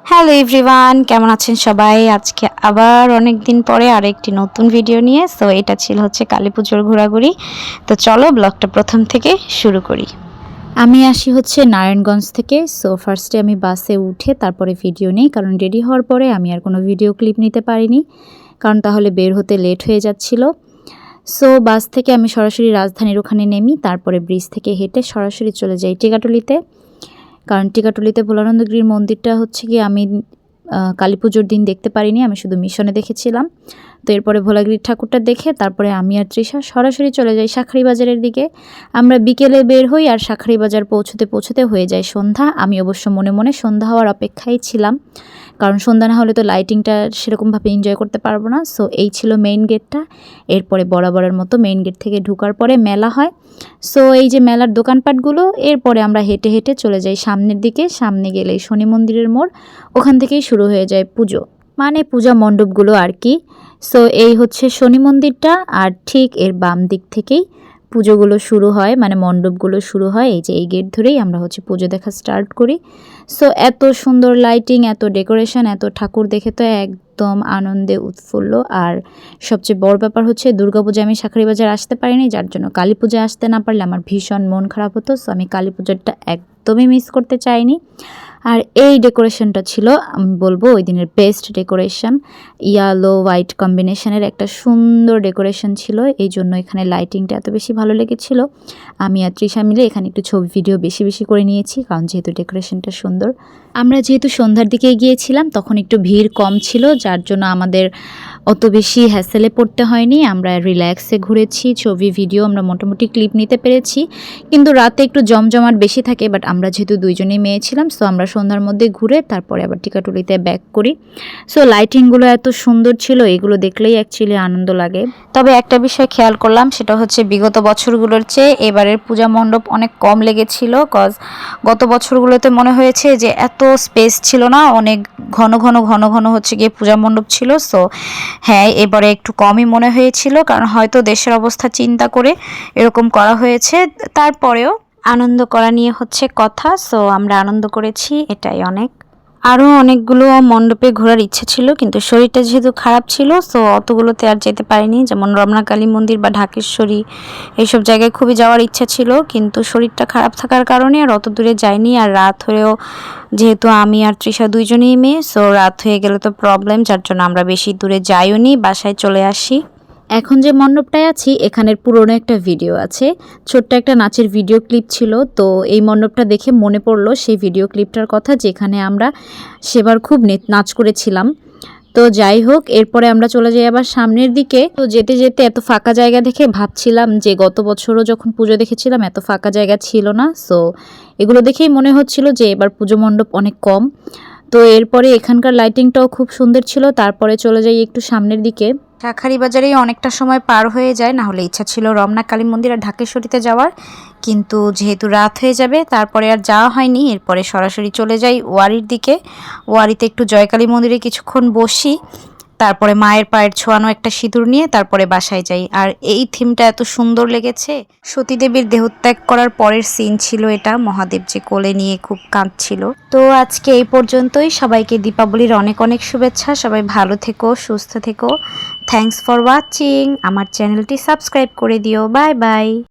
Hello everyone, কেমন আছেন সবাই? আজকে আবার অনেক দিন পরে আরেকটি নতুন ভিডিও নিয়ে। সো এটা ছিল হচ্ছে কালীপুজোর ঘোরাঘুরি। তো চলো ব্লগটা প্রথম থেকে শুরু করি। আমি আসি হচ্ছে নারায়ণগঞ্জ থেকে। সো ফার্স্টে আমি বাসে উঠে তারপরে ভিডিও নিই, কারণ রেডি হওয়ার পরে আমি আর কোনো ভিডিও ক্লিপ নিতে পারিনি, কারণ তাহলে বের হতে লেট হয়ে যাচ্ছিল। সো বাস থেকে আমি সরাসরি রাজধানীর ওখানে নেমি, তারপরে ব্রিজ থেকে হেঁটে সরাসরি চলে যাই টিকাটুলিতে। কারণ টিকাটুলিতে ভোলানন্দগিরির মন্দিরটা হচ্ছে কি আমি কালী পুজোর দিন দেখতে পারিনি, আমি শুধু মিশনে দেখেছিলাম। তো এরপরে ভোলাগিরির ঠাকুরটা দেখে তারপরে আমি আর তৃষা সরাসরি চলে যাই শাঁখারি বাজারের দিকে। আমরা বিকেলে বের হই আর শাঁখারি বাজার পৌঁছতে পৌঁছতে হয়ে যায় সন্ধ্যা। আমি অবশ্য মনে মনে সন্ধ্যা হওয়ার অপেক্ষায় ছিলাম, কারণ সন্ধ্যা না হলে তো লাইটিংটা সেরকমভাবে এনজয় করতে পারবো না। সো এই ছিল মেইন গেটটা। এরপরে বরাবরের মতো মেইন গেট থেকে ঢোকার পরে মেলা হয়। সো এই যে মেলার দোকানপাটগুলো, এরপরে আমরা হেঁটে হেঁটে চলে যাই সামনের দিকে। সামনে গেলেই শনি মন্দিরের মোড়, ওখান থেকেই শুরু হয়ে যায় পুজো, মানে পূজা মণ্ডপগুলো আর কি। সো এই হচ্ছে শনি মন্দিরটা, আর ঠিক এর বাম দিক থেকেই পুজোগুলো শুরু হয়, মানে মণ্ডপগুলো শুরু হয়। এই যে এই গেট ধরেই আমরা হচ্ছে পুজো দেখা স্টার্ট করি। সো এত সুন্দর লাইটিং, এত ডেকোরেশন, এত ঠাকুর দেখে তো একদম আনন্দে উৎফুল্ল। আর সবচেয়ে বড় ব্যাপার হচ্ছে দুর্গাপূজা আমি শাঁখারি বাজার আসতে পারিনি, যার জন্য কালী পূজা আসতে না পারলে আমার ভীষণ মন খারাপ হতো। সো আমি কালী পূজাটা একদমই মিস করতে চাইনি। আর এই ডেকোরেশনটা ছিল আমি বলবো ওই দিনের বেস্ট ডেকোরেশন। ইয়েলো হোয়াইট কম্বিনেশনের একটা সুন্দর ডেকোরেশন ছিল, এই জন্য এখানে লাইটিংটা এত বেশি ভালো লেগেছিল। আমি আর তৃষা মিলে এখানে একটু ছবি ভিডিও বেশি বেশি করে নিয়েছি, কারণ যেহেতু ডেকোরেশনটা সুন্দর। আমরা যেহেতু সন্ধ্যার দিকে গিয়েছিলাম তখন একটু ভিড় কম ছিল, যার জন্য আমাদের অত বেশি হ্যাসেলে পড়তে হয়নি। আমরা রিল্যাক্সে ঘুরেছি, ছবি ভিডিও আমরা মোটামুটি ক্লিপ নিতে পেরেছি। কিন্তু রাতে একটু জমজমাট বেশি থাকে, বাট আমরা যেহেতু দুইজনেই মেয়ে ছিলাম, সো আমরা সন্ধ্যার মধ্যে ঘুরে তারপরে আবার টিকাটুলিতে ব্যাক করি। সো লাইটিংগুলো এত সুন্দর ছিল, এগুলো দেখলেই অ্যাকচুয়ালি আনন্দ লাগে। তবে একটা বিষয় খেয়াল করলাম, সেটা হচ্ছে বিগত বছরগুলোর চেয়ে এবারের পূজা মণ্ডপ অনেক কম লেগেছিল। কজ গত বছরগুলোতে মনে হয়েছে যে এত স্পেস ছিল না, অনেক ঘন ঘন ঘন ঘন হচ্ছে গিয়ে পূজা মণ্ডপ ছিল। সো হ্যাঁ, এবারে একটু কমই মনে হয়েছিল, কারণ হয়তো দেশের অবস্থা চিন্তা করে এরকম করা হয়েছে। তারপরেও আনন্দ করা নিয়ে হচ্ছে কথা। সো আমরা আনন্দ করেছি, এটাই অনেক। আরও অনেকগুলো মণ্ডপে ঘোরার ইচ্ছা ছিল, কিন্তু শরীরটা যেহেতু খারাপ ছিল, সো অতগুলোতে আর যেতে পারিনি। যেমন রমনা কালী মন্দির বা ঢাকেশ্বরী, এইসব জায়গায় খুবই যাওয়ার ইচ্ছা ছিল, কিন্তু শরীরটা খারাপ থাকার কারণে আর অত দূরে যাইনি। আর রাত হয়েও যেহেতু আমি আর তৃষা দুইজনেই মেয়ে, সো রাত হয়ে গেলে তো প্রবলেম, যার জন্য আমরা বেশি দূরে যাইও নি, বাসায় চলে আসি। এখন যে মণ্ডপটায় আছি এখানের পুরনো একটা ভিডিও আছে, ছোট্ট একটা নাচের ভিডিও ক্লিপ ছিল। তো এই মণ্ডপটা দেখে মনে পড়লো সেই ভিডিও ক্লিপটার কথা, যেখানে আমরা সেবার খুব নাচ করেছিলাম। তো যাই হোক, এরপরে আমরা চলে যাই আবার সামনের দিকে। তো যেতে যেতে এত ফাঁকা জায়গা দেখে ভাবছিলাম যে গত বছরও যখন পুজো দেখেছিলাম এত ফাঁকা জায়গা ছিল না। সো এগুলো দেখেই মনে হচ্ছিল যে এবার পুজো মণ্ডপ অনেক কম। তো এরপরে এখানকার লাইটিংটাও খুব সুন্দর ছিল। তারপরে চলে যাই একটু সামনের দিকে। শাঁখারি বাজারেই অনেকটা সময় পার হয়ে যায়, না হলে ইচ্ছা ছিল রমনা কালী মন্দির আর ঢাকেশ্বরীতে যাওয়ার, কিন্তু যেহেতু রাত হয়ে যাবে তারপরে আর যাওয়া হয়নি। এরপরে সরাসরি চলে যাই ওয়ারির দিকে। ওয়ারিতে একটু জয়কালী মন্দিরে কিছুক্ষণ বসি, তারপরে মায়ের পায়ের ছোঁয়ানো একটা সিঁদুর নিয়ে তারপরে বাসায় যাই। আর এই থিমটা এত সুন্দর লেগেছে, সতীদেবীর দেহত্যাগ করার পরের সিন ছিল এটা, মহাদেব যে কোলে নিয়ে খুব কাঁদছিল। তো আজকে এই পর্যন্তই, সবাইকে দীপাবলির অনেক অনেক শুভেচ্ছা। সবাই ভালো থেকো, সুস্থ থেকো। Thanks for watching. আমার চ্যানেলটি সাবস্ক্রাইব করে দিও। Bye bye.